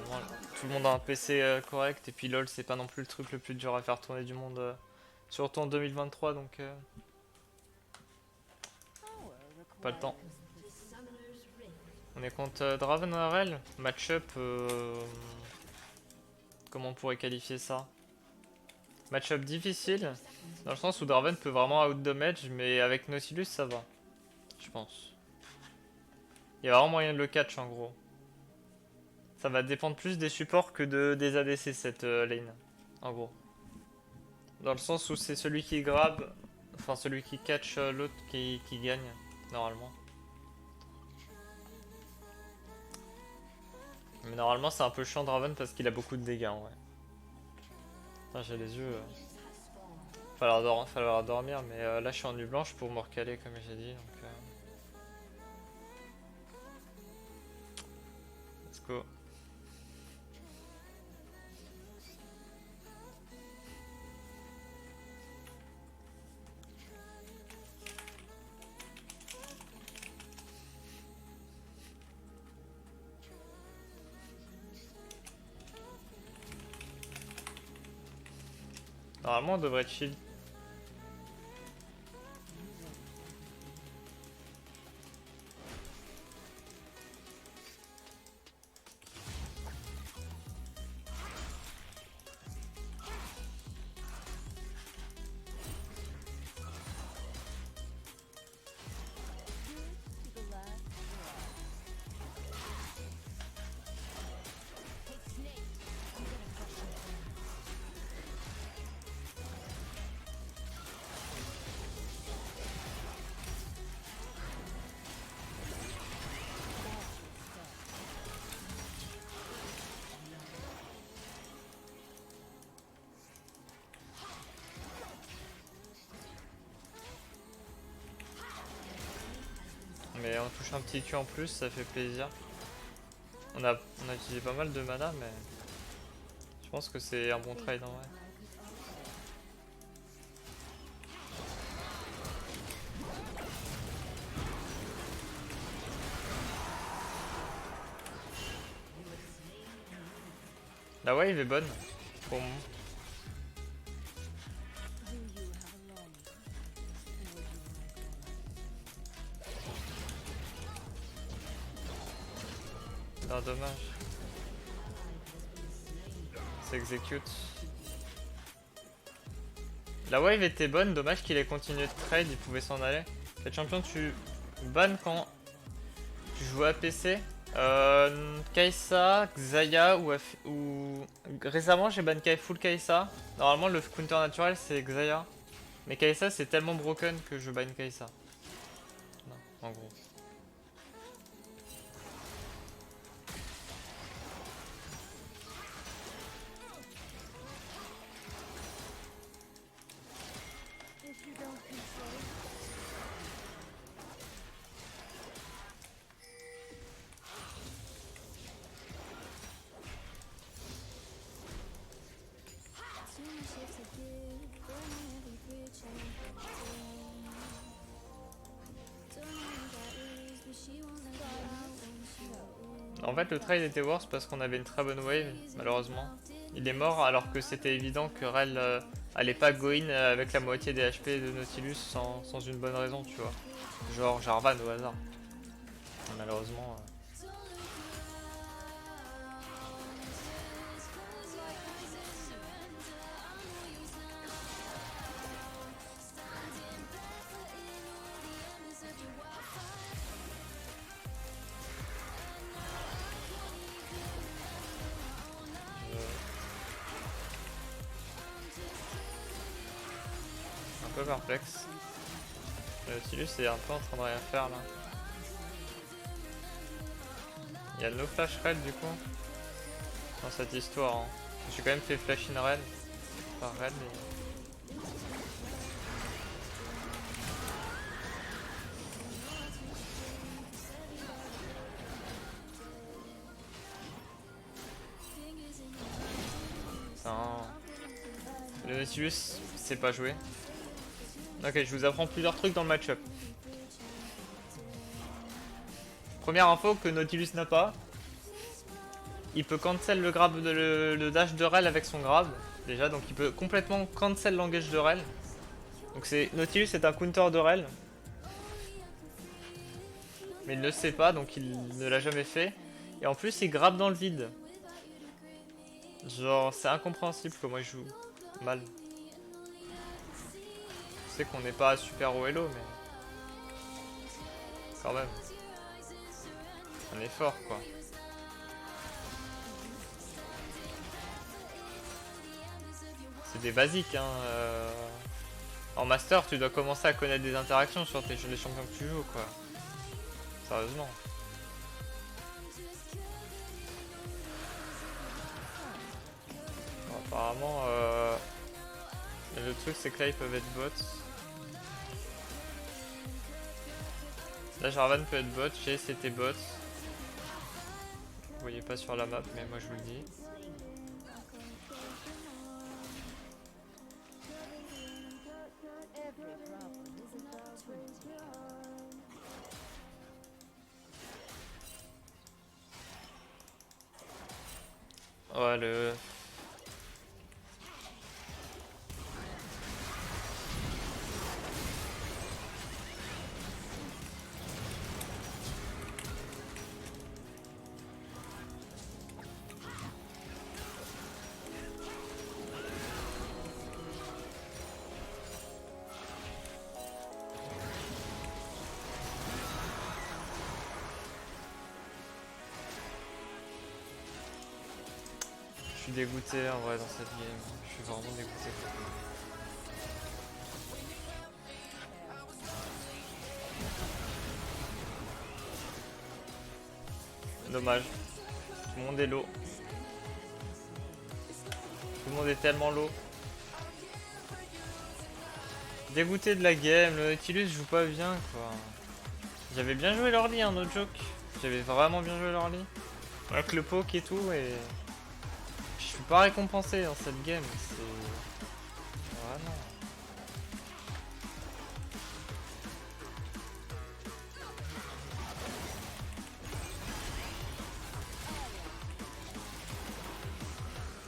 Normalement, tout le monde a un PC correct, et puis LoL, c'est pas non plus le truc le plus dur à faire tourner du monde, surtout en 2023, donc pas le temps. On est contre Draven RL, match-up, comment on pourrait qualifier ça? Match-up difficile, dans le sens où Draven peut vraiment out-damage, mais avec Nautilus ça va, je pense. Il y a vraiment moyen de le catch en gros. Ça va dépendre plus des supports que des ADC cette lane, en gros. Dans le sens où c'est celui qui grab, enfin celui qui catch l'autre qui gagne, normalement. Mais normalement c'est un peu chiant Draven parce qu'il a beaucoup de dégâts en vrai. Putain, j'ai les yeux. Falloir dormir, mais là je suis en nuit blanche pour me recaler comme j'ai dit, donc let's go. Normalement on devrait chill. Mais on touche un petit Q en plus, ça fait plaisir. On a utilisé pas mal de mana, mais je pense que c'est un bon trade en vrai. La wave est bonne pour moi. Non, dommage. Ça exécute. La wave était bonne, dommage qu'il ait continué de trade, il pouvait s'en aller. Quel champion tu ban quand tu joues à PC? Kai'Sa, Xayah ou... Récemment j'ai ban full Kai'Sa. Normalement le counter naturel c'est Xayah. Mais Kai'Sa c'est tellement broken que je ban Kai'Sa. Non, en gros. En fait le trade était worse parce qu'on avait une très bonne wave, malheureusement. Il est mort alors que c'était évident que Rel allait pas go in avec la moitié des HP de Nautilus sans une bonne raison, tu vois. Genre Jarvan au hasard. Malheureusement. Un peu perplexe. Nautilus est un peu en train de rien faire là. Il y a no flash red du coup dans cette histoire. Hein. J'ai quand même fait flash in red. Par red mais... Putain. Le Nautilus c'est pas joué. Ok, je vous apprends plusieurs trucs dans le match-up. Première info que Nautilus n'a pas. il peut cancel le grab le dash de Rel avec son grab. Déjà, donc il peut complètement cancel l'engage de Rel. Donc Nautilus est un counter de Rel. Mais il ne le sait pas, donc il ne l'a jamais fait. Et en plus, il grab dans le vide. Genre, c'est incompréhensible comment il joue mal. Je sais qu'on n'est pas super au hello, mais quand même. Un effort, quoi. C'est des basiques, hein. En master, tu dois commencer à connaître des interactions sur les champions que tu joues, quoi. Sérieusement. Bon, apparemment, le truc, c'est que là, ils peuvent être bots. Là, Jarvan peut être bot, Jay c'était bot. Vous voyez pas sur la map, mais moi je vous le dis. Ouais, le... Je suis dégoûté en vrai dans cette game. Je suis vraiment dégoûté. Dommage. Tout le monde est low. Tout le monde est tellement low. Dégoûté de la game, le Nautilus joue pas bien quoi. J'avais bien joué l'early, hein, no joke. J'avais vraiment bien joué l'early. Avec le poke et tout, et... Je suis pas récompensé dans cette game, c'est... Vraiment...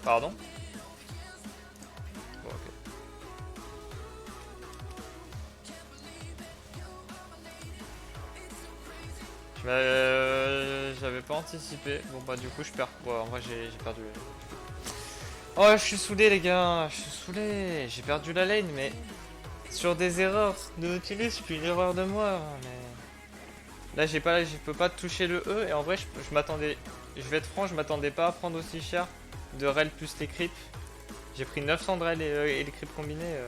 Pardon? Bon, ok. J'avais pas anticipé. Bon bah du coup je perds. Ouais, en vrai j'ai perdu. Oh je suis saoulé les gars, je suis saoulé. J'ai perdu la lane mais sur des erreurs de Nautilus, puis une erreur de moi. Mais là je peux pas toucher le E et en vrai je m'attendais. Je vais être franc, je m'attendais pas à prendre aussi cher de rel plus les creeps. J'ai pris 900 de rel et les creeps combinés.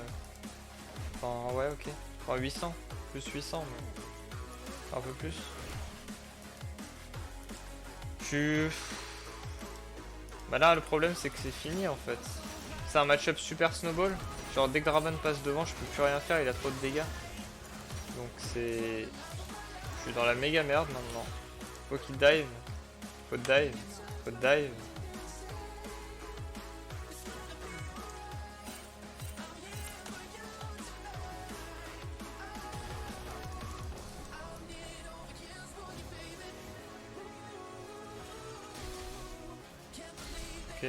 Enfin ouais ok. Enfin 800, plus 800 mais un peu plus. Bah là le problème c'est que c'est fini en fait. C'est un match-up super snowball. Genre dès que Draven passe devant je peux plus rien faire, il a trop de dégâts. Donc c'est... Je suis dans la méga merde maintenant. Faut qu'il dive. Faut dive. Faut dive. Ok.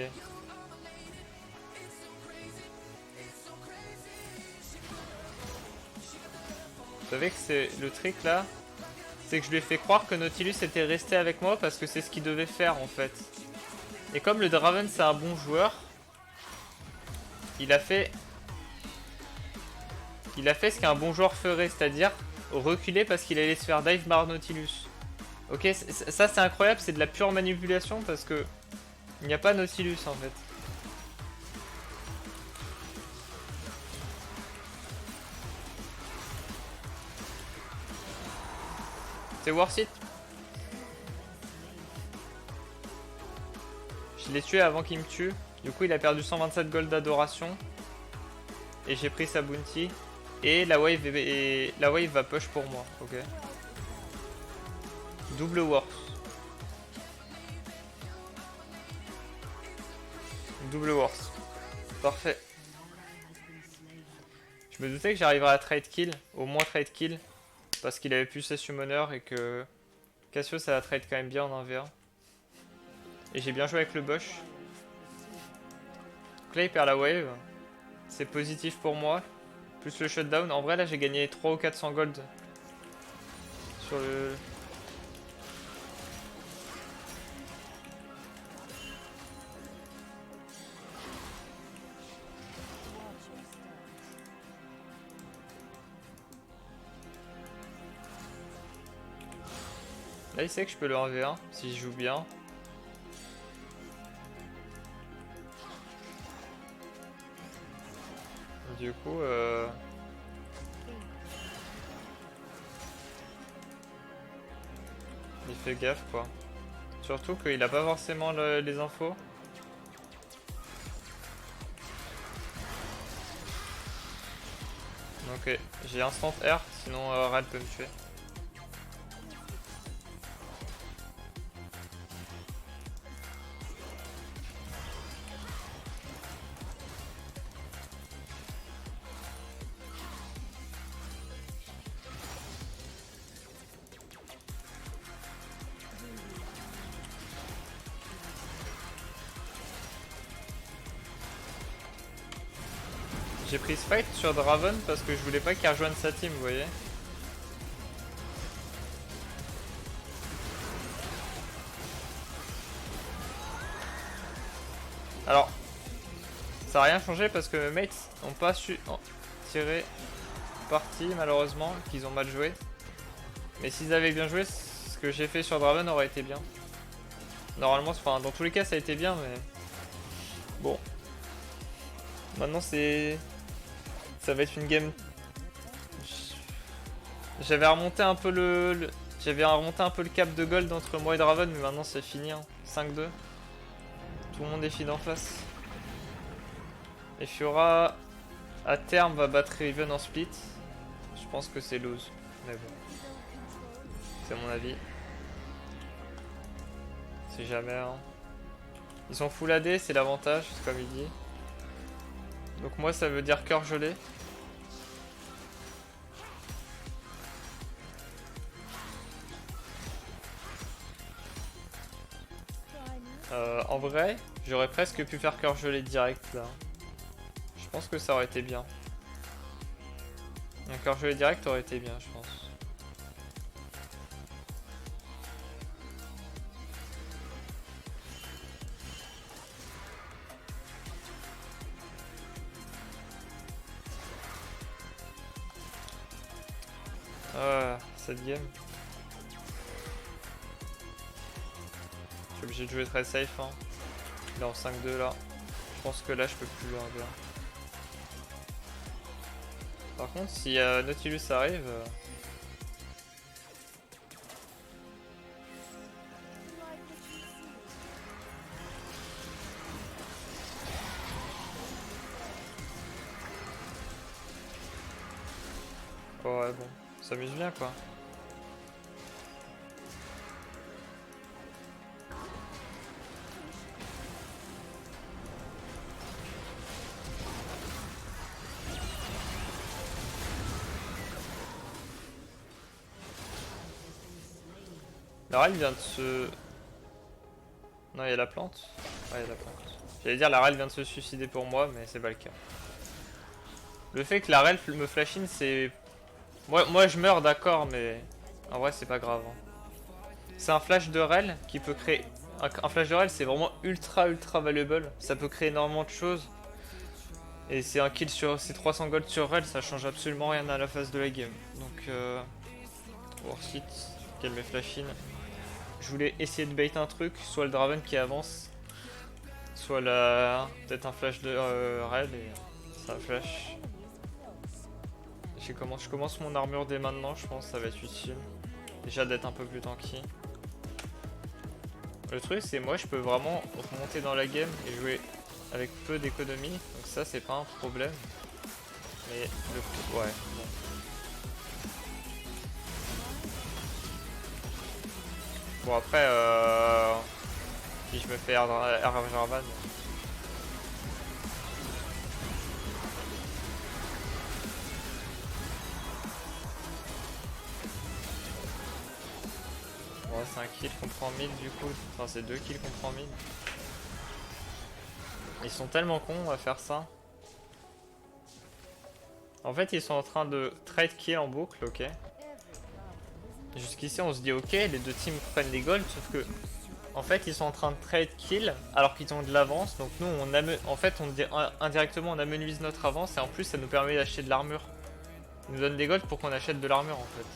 Vous savez que c'est le trick là, c'est que je lui ai fait croire que Nautilus était resté avec moi parce que c'est ce qu'il devait faire en fait. Et comme le Draven c'est un bon joueur, il a fait ce qu'un bon joueur ferait, c'est-à-dire reculer parce qu'il allait se faire dive par Nautilus. Ok, ça c'est incroyable, c'est de la pure manipulation parce que il n'y a pas Nautilus en fait. C'est worth it. Je l'ai tué avant qu'il me tue. Du coup il a perdu 127 gold d'adoration. Et j'ai pris sa bounty. Et la wave, va push pour moi. Ok. Double worth. Double worth. Parfait. Je me doutais que j'arriverais à trade kill. Au moins trade kill. Parce qu'il avait plus ses summoners et que Cassio ça la trade quand même bien en 1v1. Et j'ai bien joué avec le Bush. Donc là il perd la wave. C'est positif pour moi. Plus le shutdown. En vrai là j'ai gagné 300 ou 400 gold. Sur le... Là il sait que je peux le 1v1 si je joue bien. Du coup il fait gaffe quoi. Surtout qu'il a pas forcément les infos. Ok, j'ai instant R, sinon Red peut me tuer. J'ai pris ce fight sur Draven parce que je voulais pas qu'il rejoigne sa team, vous voyez. Alors, ça n'a rien changé parce que mes mates n'ont pas su tirer parti malheureusement, qu'ils ont mal joué. Mais s'ils avaient bien joué, ce que j'ai fait sur Draven aurait été bien. Normalement, enfin, dans tous les cas ça a été bien, mais... Bon. Maintenant c'est... Ça va être une game... J'avais remonté un peu J'avais remonté un peu le cap de gold entre moi et Draven, mais maintenant c'est fini, hein. 5-2. Tout le monde est feed en face. Et Fiora, à terme, va battre Riven en split. Je pense que c'est lose, mais bon. C'est mon avis. C'est jamais, hein. Ils sont full AD, c'est l'avantage, comme il dit. Donc moi ça veut dire cœur gelé. En vrai, j'aurais presque pu faire cœur gelé direct là. Je pense que ça aurait été bien. Un cœur gelé direct aurait été bien, je pense. Cette game. Je suis obligé de jouer très safe, hein. Il est en 5-2 là. Je pense que là je peux plus le 1v1. Par contre si Nautilus arrive... Oh ouais bon, on s'amuse bien quoi. La Rel vient de se... Non, il y a la plante. Ouais, il y a la plante. J'allais dire la Rel vient de se suicider pour moi, mais c'est pas le cas. Le fait que la Rel me flash in, c'est... Moi je meurs d'accord, mais en vrai c'est pas grave, hein. C'est un flash de Rel qui peut créer... Un flash de Rel c'est vraiment ultra valuable. Ça peut créer énormément de choses. Et c'est un kill sur... C'est 300 gold sur Rel, ça change absolument rien à la phase de la game. Donc worth it, qu'elle me flash in. Je voulais essayer de bait un truc, soit le Draven qui avance, soit peut-être un flash de Rel et ça flash. Je commence mon armure dès maintenant, je pense que ça va être utile. Déjà d'être un peu plus tanky. Le truc c'est moi je peux vraiment remonter dans la game et jouer avec peu d'économie, donc ça c'est pas un problème. Mais le... ouais, bon. Bon après, si je me fais Jarvan. Bon, c'est un kills qu'on prend mid du coup. Enfin c'est 2 kills qu'on prend mid. Ils sont tellement cons à faire ça. En fait ils sont en train de trade kill en boucle, ok. Jusqu'ici on se dit ok, les deux teams prennent des golds, sauf que en fait ils sont en train de trade kill alors qu'ils ont de l'avance. Donc nous en fait indirectement on amenuise notre avance et en plus ça nous permet d'acheter de l'armure. Ils nous donnent des golds pour qu'on achète de l'armure en fait.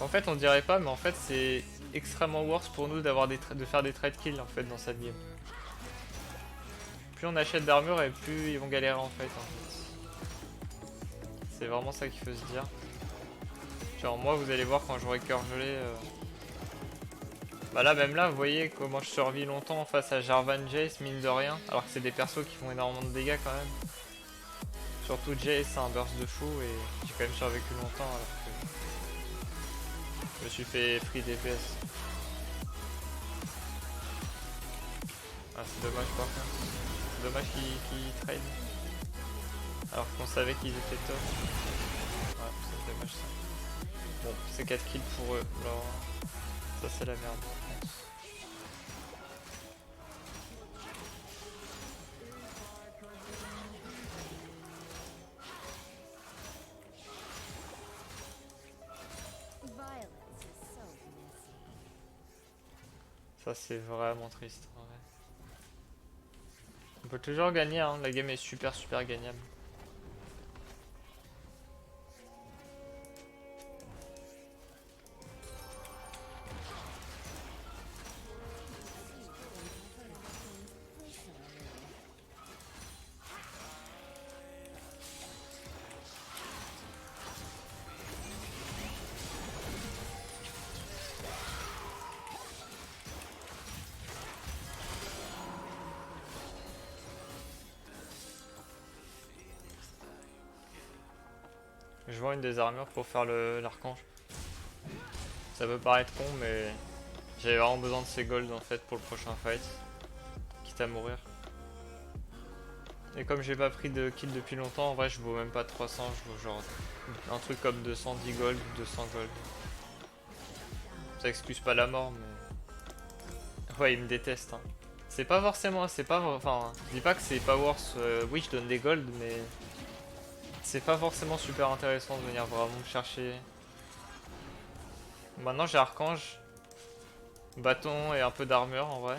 En fait on dirait pas mais en fait c'est extrêmement worse pour nous de faire des trade kills en fait dans cette game. Plus on achète d'armure et plus ils vont galérer en fait. C'est vraiment ça qu'il faut se dire. Genre moi vous allez voir quand j'aurai cœur gelé. Bah là même là vous voyez comment je survis longtemps face à Jarvan Jace mine de rien. Alors que c'est des persos qui font énormément de dégâts quand même. Surtout Jace c'est un burst de fou et j'ai quand même survécu longtemps alors que je me suis fait free DPS. Ah c'est dommage par contre. C'est dommage qu'ils trade. Alors qu'on savait qu'ils étaient top. Ouais c'est dommage ça. Bon c'est 4 kills pour eux. Alors ça c'est la merde. Ça c'est vraiment triste en vrai. On peut toujours gagner hein, la game est super gagnable. Je vends une des armures pour faire l'archange. Ça peut paraître con mais j'avais vraiment besoin de ces golds en fait pour le prochain fight. Quitte à mourir. Et comme j'ai pas pris de kill depuis longtemps, en vrai je vaux même pas 300, je vaux genre un truc comme 210 gold ou 200 gold. Ça excuse pas la mort mais... Ouais il me déteste hein. C'est pas forcément, enfin je dis pas que c'est pas worse, oui je donne des golds mais... C'est pas forcément super intéressant de venir vraiment me chercher. Maintenant j'ai archange, bâton et un peu d'armure en vrai.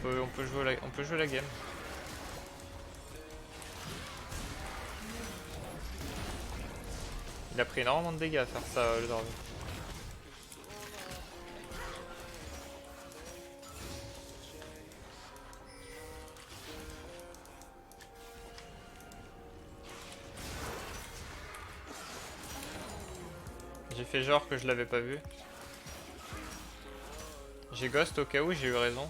On peut jouer la game. Il a pris énormément de dégâts à faire ça le Darwin. J'ai fait genre que je l'avais pas vu. J'ai ghost au cas où, j'ai eu raison.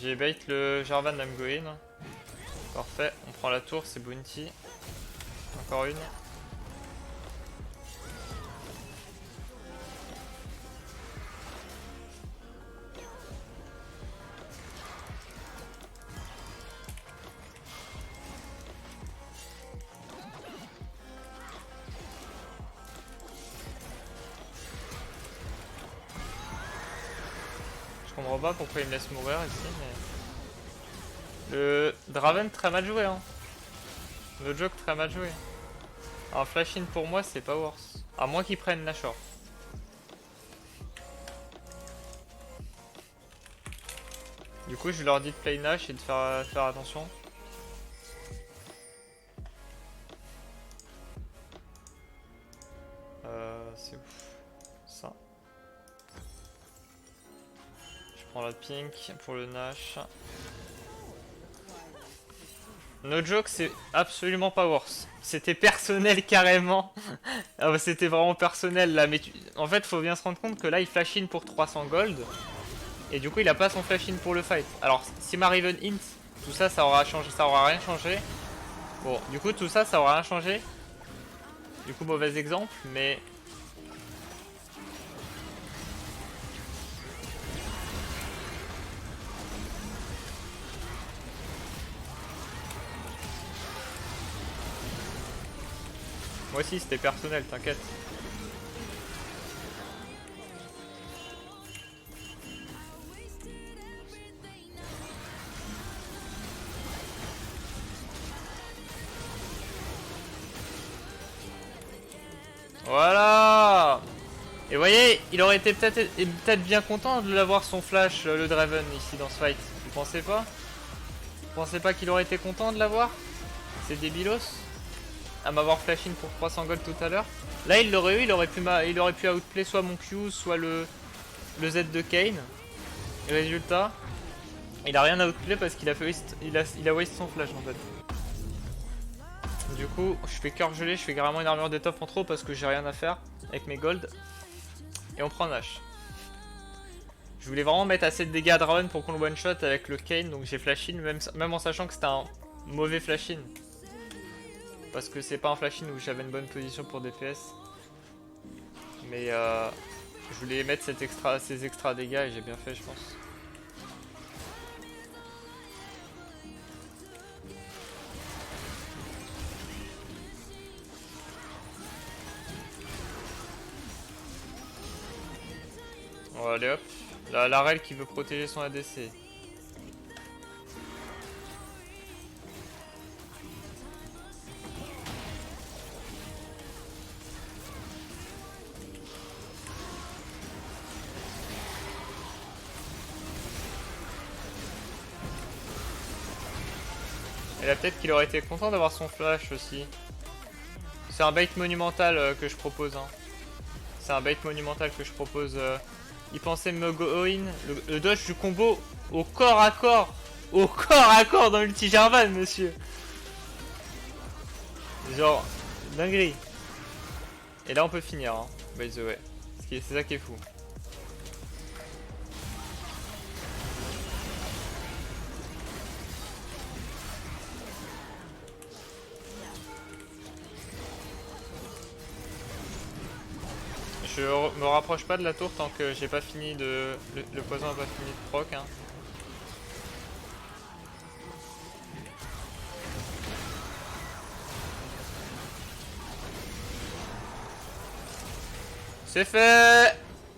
J'ai bait le Jarvan I'm going. Parfait, on prend la tour, c'est bounty. Encore une. Je comprends pas pourquoi il me laisse mourir ici, mais... Le Draven très mal joué, hein. Le joke très mal joué. Un flash in pour moi, c'est pas worse. À moins qu'ils prennent Nashor. Du coup, je leur dis de play Nash et de faire attention. C'est ouf. Ça. Je prends la pink pour le Nash. No joke, c'est absolument pas worse. C'était personnel carrément. Ah bah, c'était vraiment personnel là. Mais en fait, faut bien se rendre compte que là, il flash in pour 300 gold. Et du coup, il a pas son flash in pour le fight. Alors, si ma Riven int, tout ça, ça aura changé, ça aura rien changé. Bon, du coup, tout ça, ça aura rien changé. Du coup, mauvais exemple, mais... Moi aussi, c'était personnel, t'inquiète. Voilà. Et vous voyez, il aurait été peut-être bien content de l'avoir son flash, le Draven, ici, dans ce fight. Vous pensez pas? Vous pensez pas qu'il aurait été content de l'avoir? C'est débilos à m'avoir flash in pour 300 gold tout à l'heure. Là, il l'aurait eu, il aurait pu outplay soit mon Q, soit le Z de Kayn. Et résultat, il a rien à outplay parce qu'il a fait il a waste son flash en fait. Du coup, je fais cœur gelé, je fais carrément une armure d'étoffe en trop parce que j'ai rien à faire avec mes gold. Et on prend Nash. Je voulais vraiment mettre assez de dégâts à Draven pour qu'on le one shot avec le Kayn, donc j'ai flash in, même en sachant que c'était un mauvais flash in. Parce que c'est pas un flash in où j'avais une bonne position pour DPS. Mais je voulais mettre ces extra dégâts et j'ai bien fait, je pense. Bon, allez hop. La Rel qui veut protéger son ADC. Et là peut-être qu'il aurait été content d'avoir son flash aussi. C'est un bait monumental que je propose. Hein. C'est un bait monumental que je propose. Il pensait me go in. Le dodge du combo au corps à corps. Au corps à corps dans l'ulti Jarvan, monsieur. Genre, dinguerie. Et là on peut finir, hein, by the way. C'est ça qui est fou. Je me rapproche pas de la tour tant que j'ai pas fini de... Le poison a pas fini de proc. Hein. C'est fait!